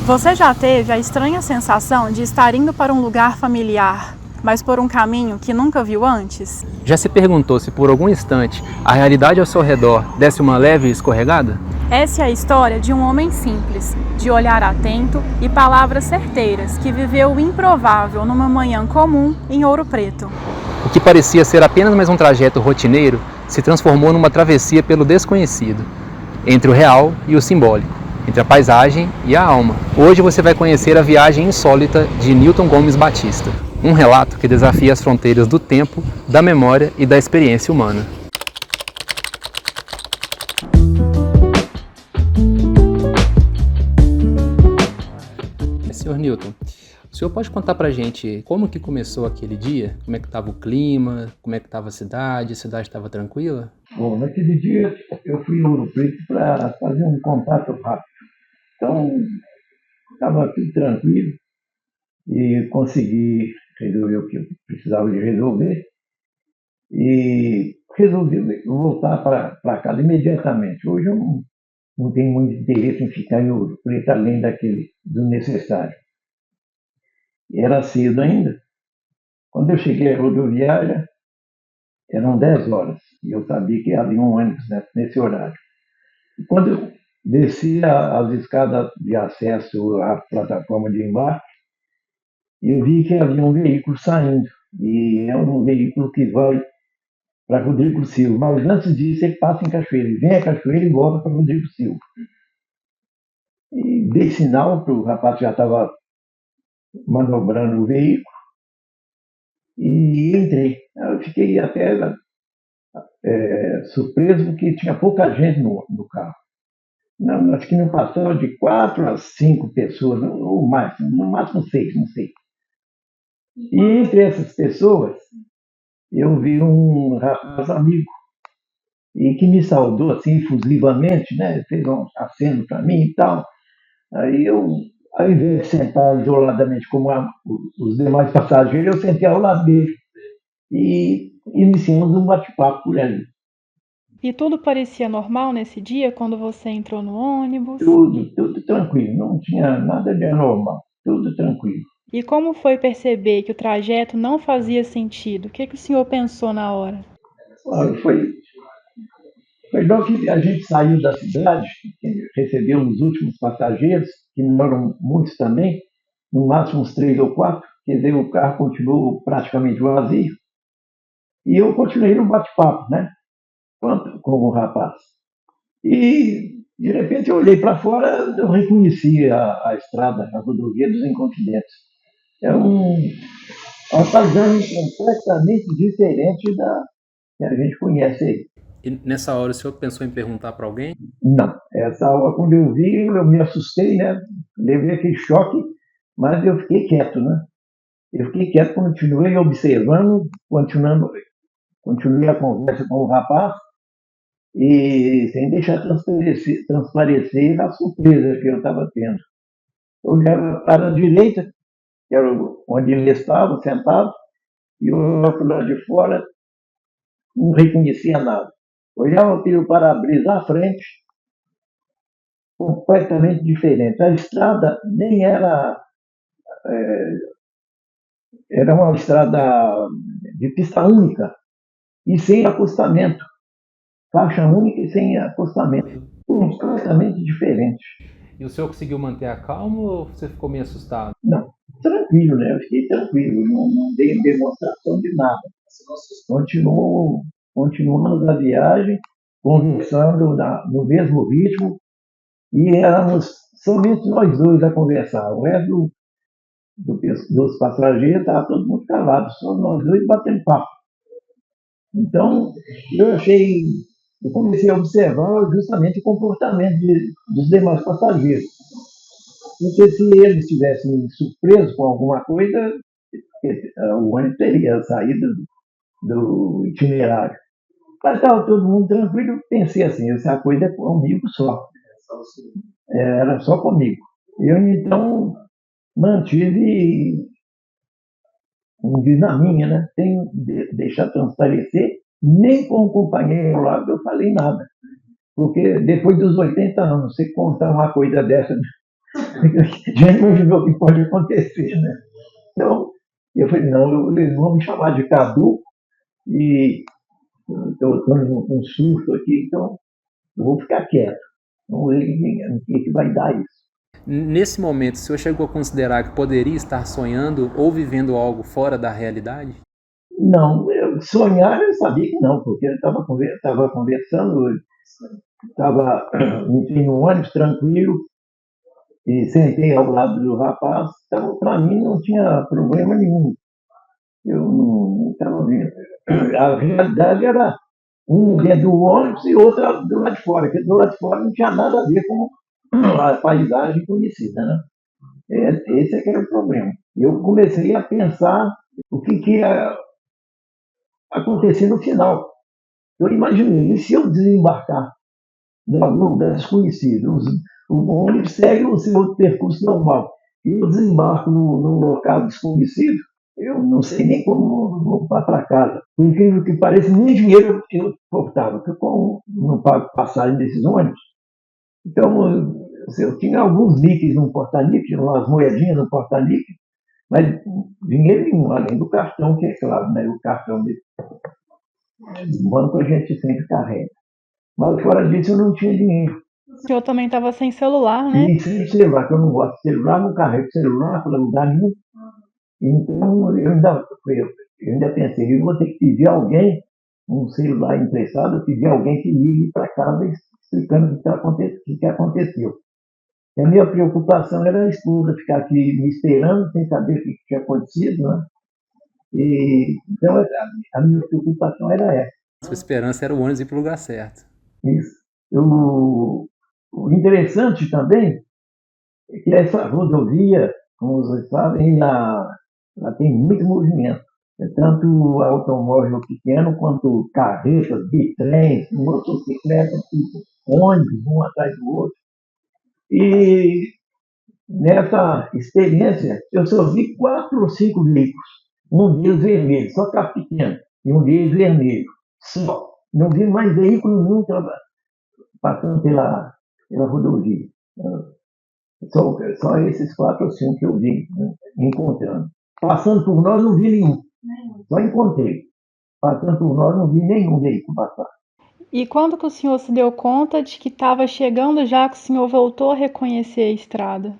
Você já teve a estranha sensação de estar indo para um lugar familiar, mas por um caminho que nunca viu antes? Já se perguntou se por algum instante a realidade ao seu redor desse uma leve escorregada? Essa é a história de um homem simples, de olhar atento e palavras certeiras, que viveu o improvável numa manhã comum em Ouro Preto. O que parecia ser apenas mais um trajeto rotineiro se transformou numa travessia pelo desconhecido, entre o real e o simbólico, entre a paisagem e a alma. Hoje você vai conhecer a viagem insólita de Newton Gomes Batista, um relato que desafia as fronteiras do tempo, da memória e da experiência humana. Senhor Newton, o senhor pode contar pra gente como que começou aquele dia? Como é que estava o clima? Como é que estava a cidade estava tranquila? Bom, naquele dia eu fui em Ouro Preto para fazer um contato rápido. Então, estava tudo tranquilo e consegui resolver o que eu precisava de resolver e resolvi voltar para casa imediatamente. Hoje eu não tenho muito interesse em ficar em Ouro Preto além do necessário. E era cedo ainda. Quando eu cheguei à rodoviária, eram 10 horas e eu sabia que havia um ônibus nesse horário. E quando eu desci as escadas de acesso à plataforma de embarque, eu vi que havia um veículo saindo. E é um veículo que vai para Rodrigo Silva. Mas antes disso, ele passa em Cachoeira. Ele vem a Cachoeira e volta para Rodrigo Silva. E dei sinal para o rapaz que já estava manobrando o veículo e entrei. Eu fiquei até surpreso porque tinha pouca gente no carro. Não, acho que não passava de 4 a 5 pessoas, ou mais, no máximo 6, não sei. E entre essas pessoas, eu vi um rapaz amigo, e que me saudou assim efusivamente, né? Fez um aceno para mim e tal. Aí eu, ao invés de sentar isoladamente como os demais passageiros, eu sentei ao lado dele e iniciamos um bate-papo por ali. E tudo parecia normal nesse dia, quando você entrou no ônibus? Tudo tranquilo, não tinha nada de anormal, tudo tranquilo. E como foi perceber que o trajeto não fazia sentido? O que o senhor pensou na hora? Foi logo que a gente saiu da cidade, recebeu os últimos passageiros, que não eram muitos também, no máximo uns 3 ou 4, quer dizer, o carro continuou praticamente vazio. E eu continuei no bate-papo, né, com o rapaz. E, de repente, eu olhei para fora, eu reconheci a estrada, a rodovia dos Inconfidentes. É uma paisagem completamente diferente da que a gente conhece aí. E nessa hora o senhor pensou em perguntar para alguém? Não, essa hora quando eu vi, eu me assustei, né? Levei aquele choque, mas eu fiquei quieto, né? Eu fiquei quieto, continuei observando, continuei a conversa com o rapaz e sem deixar transparecer a surpresa que eu estava tendo. Eu olhava para a direita, que era onde ele estava sentado, e eu olhava para o lado de fora, não reconhecia nada. Olhava pelo para-brisa à frente, completamente diferente. A estrada nem era uma estrada de pista única e sem acostamento. Faixa única e sem acostamento. Completamente diferente. E o senhor conseguiu manter a calma ou você ficou meio assustado? Não, tranquilo, né? Eu fiquei tranquilo, não dei demonstração de nada. Continuamos a viagem, conversando no mesmo ritmo, e éramos somente nós dois a conversar. O resto dos passageiros estava todo mundo calado, só nós dois batendo papo. Então, eu comecei a observar justamente o comportamento dos demais passageiros. Porque se eles estivessem surpresos com alguma coisa, o ônibus teria saído do itinerário. Mas estava todo mundo tranquilo, eu pensei assim, essa coisa é comigo só. Era só comigo. Eu, então, mantive na minha, né? Sem deixar transparecer, nem com o companheiro lá eu falei nada. Porque depois dos 80 anos, você contar uma coisa dessa A gente não viu o que pode acontecer, né? Então, eu falei, não, eles vão me chamar de caduco e estou com um surto aqui, então eu vou ficar quieto. Vamos ver o que vai dar isso. Nesse momento, o senhor chegou a considerar que poderia estar sonhando ou vivendo algo fora da realidade? Não, sonhar eu sabia que não, porque eu estava conversando, entrei no ônibus tranquilo e sentei ao lado do rapaz, então para mim não tinha problema nenhum. Eu não estava vendo. A realidade era um dentro do ônibus e outra do lado de fora, porque do lado de fora não tinha nada a ver com a paisagem conhecida, né? Esse é que era o problema. Eu comecei a pensar o que ia acontecer no final. Eu imaginei, e se eu desembarcar em algum lugar desconhecido? O ônibus segue o seu percurso normal. E eu desembarco num local desconhecido, eu não sei nem como voltar para casa. Por incrível que pareça, nem dinheiro eu portava, porque como não pago passagem desses ônibus, então eu tinha alguns níqueis no porta-níqueis, umas moedinhas no porta-níqueis, mas dinheiro nenhum, além do cartão, que é claro, né? O cartão do banco a gente sempre carrega. Mas fora disso eu não tinha dinheiro. O senhor também estava sem celular, né? E sem celular, que eu não gosto de celular, não carrego celular para lugar nenhum. Então eu ainda pensei, eu vou ter que pedir alguém um celular emprestado, pedir alguém que ligue para casa explicando o que aconteceu. E a minha preocupação era a esposa ficar aqui me esperando, sem saber o que tinha acontecido, né? Então a minha preocupação era essa. Sua esperança era o ônibus ir para o lugar certo. Isso. O interessante também é que essa rodovia, como vocês sabem, ela tem muito movimento. Tanto automóvel pequeno, quanto carretas, bitrens, motocicletas, ônibus, um atrás do outro. E nessa experiência, eu só vi 4 ou 5 veículos. Um deles vermelho, só carro pequeno, e um deles vermelho. Só. Não vi mais veículo nenhum passando pela rodovia. Só esses 4 ou 5 que eu vi, né, encontrando. Passando por nós, não vi nenhum. Só encontrei. Passando por nós, não vi nenhum veículo passar. E quando que o senhor se deu conta de que estava chegando já que o senhor voltou a reconhecer a estrada?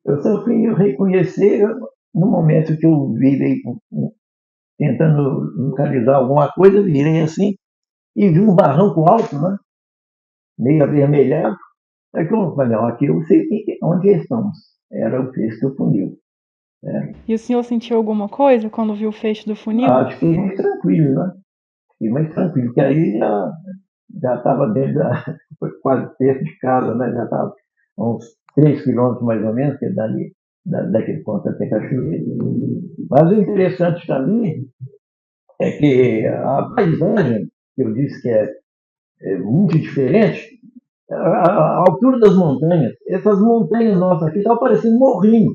Eu só fui reconhecer no momento que eu virei, tentando localizar alguma coisa, virei assim, e vi um barranco alto, né? Meio avermelhado. Aí que eu falei, não, aqui eu sei onde estamos. Era o feixe do funil. E o senhor sentiu alguma coisa quando viu o feixe do funil? Fiquei mais tranquilo, né? Fiquei mais tranquilo, porque aí já estava foi quase perto de casa, né? Já estava a uns 3 quilômetros mais ou menos, que é daquele ponto até Cachoeira. Mas o interessante também é que a paisagem, que eu disse que é muito diferente, a altura das montanhas, essas montanhas nossas aqui estavam parecendo morrinho,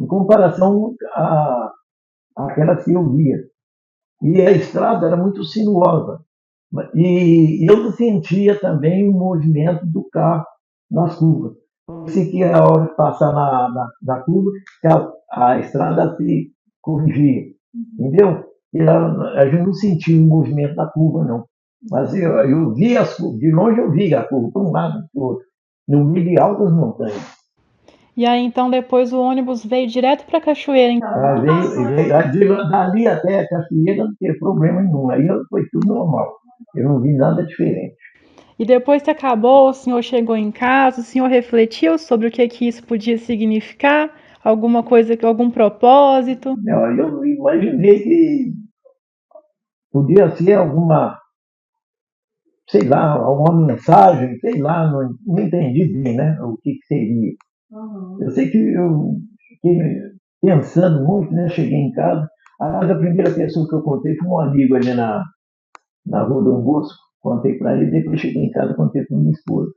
em comparação àquelas que eu via. E a estrada era muito sinuosa. E eu sentia também o movimento do carro nas curvas. Parecia que a hora de passar na curva, a estrada se corrigia. Entendeu? E a gente não sentia o movimento da curva, não. Mas eu vi as curvas, de longe eu vi a curva, para um lado e para o outro, no meio de altas montanhas. E aí então depois o ônibus veio direto para Cachoeira, então? Dali até a Cachoeira não teve problema nenhum, aí foi tudo normal. Eu não vi nada diferente. E depois que acabou, o senhor chegou em casa, o senhor refletiu sobre o que isso podia significar? Alguma coisa, algum propósito? Não, eu imaginei que podia ser alguma, sei lá, alguma mensagem, sei lá, não entendi bem, né, o que seria. Eu sei que eu fiquei pensando muito, né, cheguei em casa, a primeira pessoa que eu contei foi um amigo ali na Rua Dom Bosco, contei para ele, depois cheguei em casa e contei para minha esposa.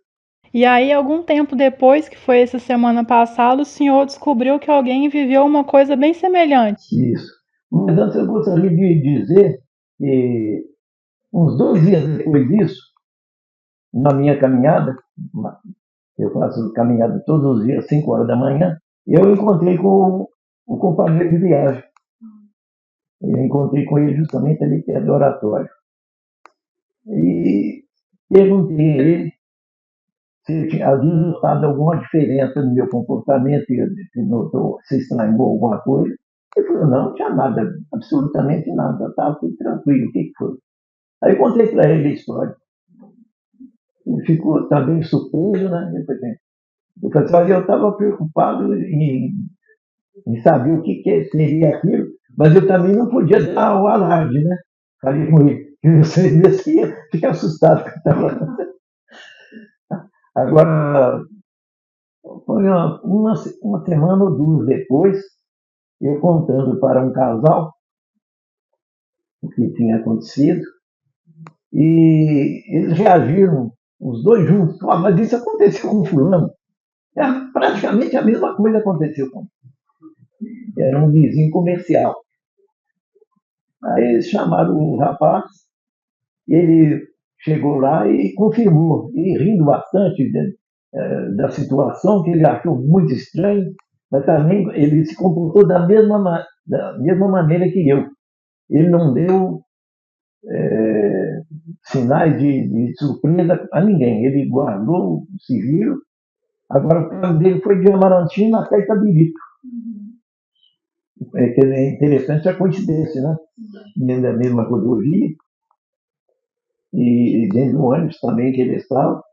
E aí, algum tempo depois, que foi essa semana passada, o senhor descobriu que alguém viveu uma coisa bem semelhante. Isso. Mas antes eu gostaria de dizer que uns 2 dias depois disso, na minha caminhada, Eu faço caminhada todos os dias, 5 horas da manhã, e eu encontrei com o companheiro de viagem. Eu encontrei com ele justamente ali perto do oratório. E perguntei a ele se havia notado alguma diferença no meu comportamento, se estranhou alguma coisa. Ele falou, não, não tinha nada, absolutamente nada, estava tudo tranquilo, o que foi? Aí eu contei para ele a história. Ele ficou também surpreso, né? Eu falei assim, eu estava preocupado em saber o que seria aquilo, mas eu também não podia dar o alarde, né? Falei com ele, que você ia ficar assustado. Agora, foi uma semana ou duas depois, eu contando para um casal o que tinha acontecido, e eles reagiram, os dois juntos, mas isso aconteceu com fulano. Praticamente a mesma coisa aconteceu com ele. Era um vizinho comercial. Aí eles chamaram o rapaz, ele chegou lá e confirmou, e rindo bastante da situação, que ele achou muito estranho, mas também ele se comportou da mesma maneira que eu. Ele não deu sinais de surpresa a ninguém. Ele guardou o sigilo. Agora, o caso dele foi de Amarantina até Itabirito. É interessante a coincidência, né? Dentro da mesma rodovia e dentro do ônibus também que ele estava,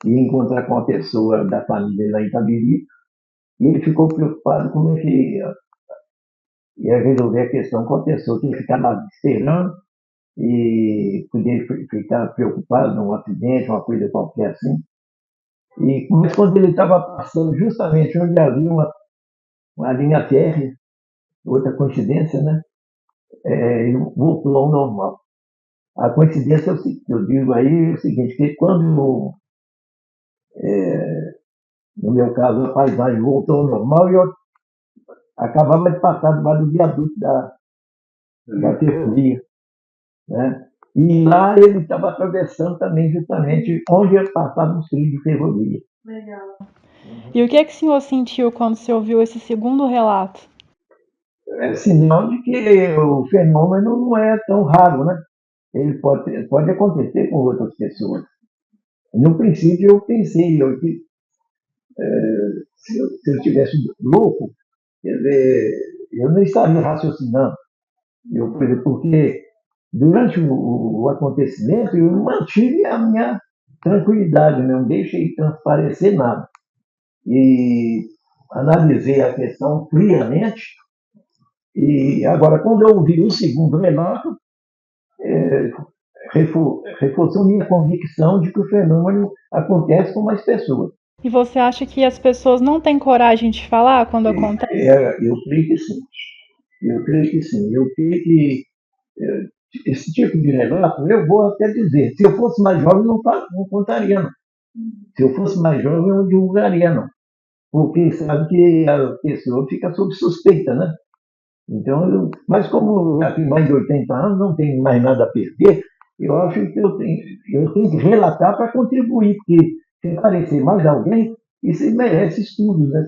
e encontrar com uma pessoa da família lá em Itabirito, e ele ficou preocupado como é que ia resolver a questão com a pessoa, que ia ficar lá esperando e poder ficar preocupado num acidente, uma coisa qualquer assim. Mas quando ele estava passando justamente onde havia uma linha férrea, outra coincidência, né? Ele voltou ao normal. A coincidência, eu digo aí, é o seguinte, que quando, no meu caso, a paisagem voltou ao normal, eu acabava de passar debaixo do viaduto da ferrovia, né? E lá ele estava atravessando também justamente onde ia passar os trilhos de ferrovia. Legal. E o que o senhor sentiu quando você ouviu esse segundo relato? É sinal de que o fenômeno não é tão raro, né? Ele pode acontecer com outras pessoas. No princípio, eu pensei que se eu estivesse louco, quer dizer, eu não estaria raciocinando. Porque durante o acontecimento, eu mantive a minha tranquilidade, não deixei transparecer nada. E analisei a questão friamente. E agora, quando eu ouvi o segundo relato, reforçou minha convicção de que o fenômeno acontece com mais pessoas. E você acha que as pessoas não têm coragem de falar quando acontece? Eu creio que sim. Eu creio que sim. Eu creio que esse tipo de relato, eu vou até dizer, se eu fosse mais jovem, não contaria, não. Se eu fosse mais jovem, eu não divulgaria, não. Porque sabe que a pessoa fica sob suspeita, né? Então, mas como eu já tenho mais de 80 anos, não tenho mais nada a perder, eu acho que eu tenho que relatar para contribuir, porque se aparecer mais alguém, isso merece estudos, né?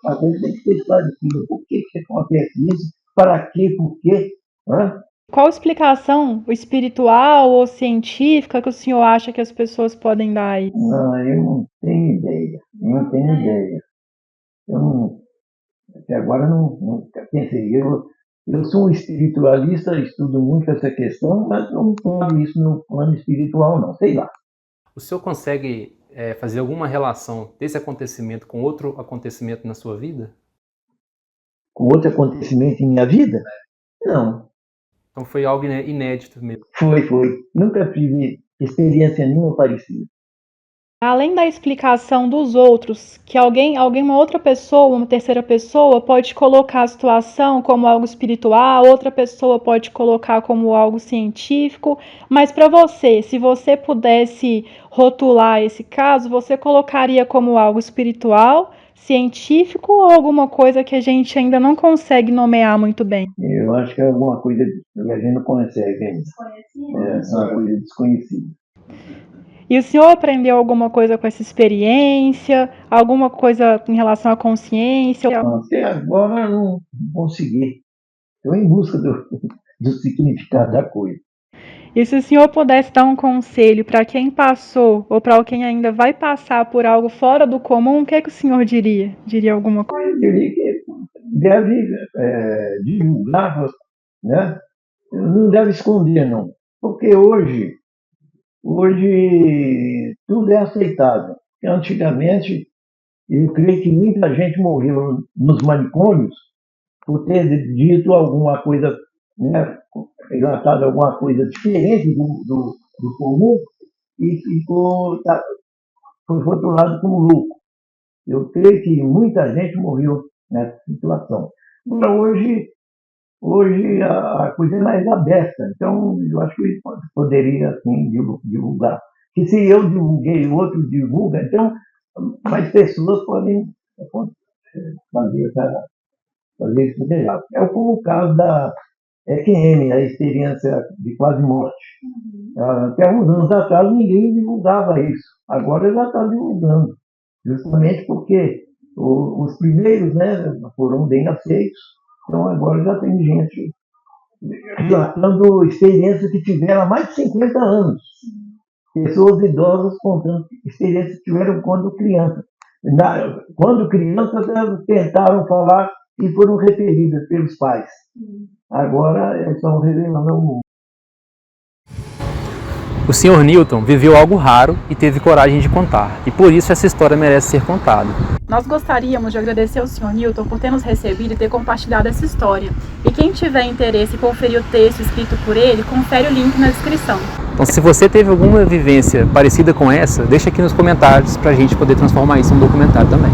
A coisa tem que ser esclarecida. Por que acontece isso? Para quê? Por quê? Né? Qual explicação espiritual ou científica que o senhor acha que as pessoas podem dar aí? Não, eu não tenho ideia. Não tenho ideia. Eu não, até agora nunca pensei. Eu sou um espiritualista, estudo muito essa questão, mas não ponho isso no plano espiritual, não. Sei lá. O senhor consegue fazer alguma relação desse acontecimento com outro acontecimento na sua vida? Com outro acontecimento em minha vida? Não. Então foi algo inédito mesmo. Foi. Nunca tive experiência nenhuma parecida. Além da explicação dos outros, que uma outra pessoa, uma terceira pessoa, pode colocar a situação como algo espiritual, outra pessoa pode colocar como algo científico, mas para você, se você pudesse rotular esse caso, você colocaria como algo espiritual, científico ou alguma coisa que a gente ainda não consegue nomear muito bem? Eu acho que é alguma coisa que a gente não consegue ainda. É uma coisa desconhecida. E o senhor aprendeu alguma coisa com essa experiência? Alguma coisa em relação à consciência? Até agora eu não consegui. Estou em busca do significado da coisa. E se o senhor pudesse dar um conselho para quem passou ou para quem ainda vai passar por algo fora do comum, o que o senhor diria? Diria alguma coisa? Eu diria que deve divulgar, né? Não deve esconder, não. Porque hoje tudo é aceitável. Antigamente, eu creio que muita gente morreu nos manicômios por ter dito alguma coisa, né, relatado alguma coisa diferente do comum e foi rotulado como louco. Eu creio que muita gente morreu nessa situação. Agora, hoje a coisa é mais aberta, então eu acho que ele poderia assim, divulgar. Que se eu divulguei, o outro divulga, então mais pessoas podem fazer isso melhor. É como o caso da FM, a experiência de quase morte. Até uns anos atrás ninguém divulgava isso. Agora já está divulgando, justamente porque os primeiros, né, foram bem aceitos. Então agora já tem gente relatando experiências que tiveram há mais de 50 anos. Pessoas idosas contando experiências que tiveram quando criança. Quando crianças tentaram falar e foram repelidas pelos pais. Agora estão revelando ao mundo. O Sr. Newton viveu algo raro e teve coragem de contar, e por isso essa história merece ser contada. Nós gostaríamos de agradecer ao Sr. Newton por ter nos recebido e ter compartilhado essa história. E quem tiver interesse em conferir o texto escrito por ele, confere o link na descrição. Então, se você teve alguma vivência parecida com essa, deixa aqui nos comentários para a gente poder transformar isso em um documentário também.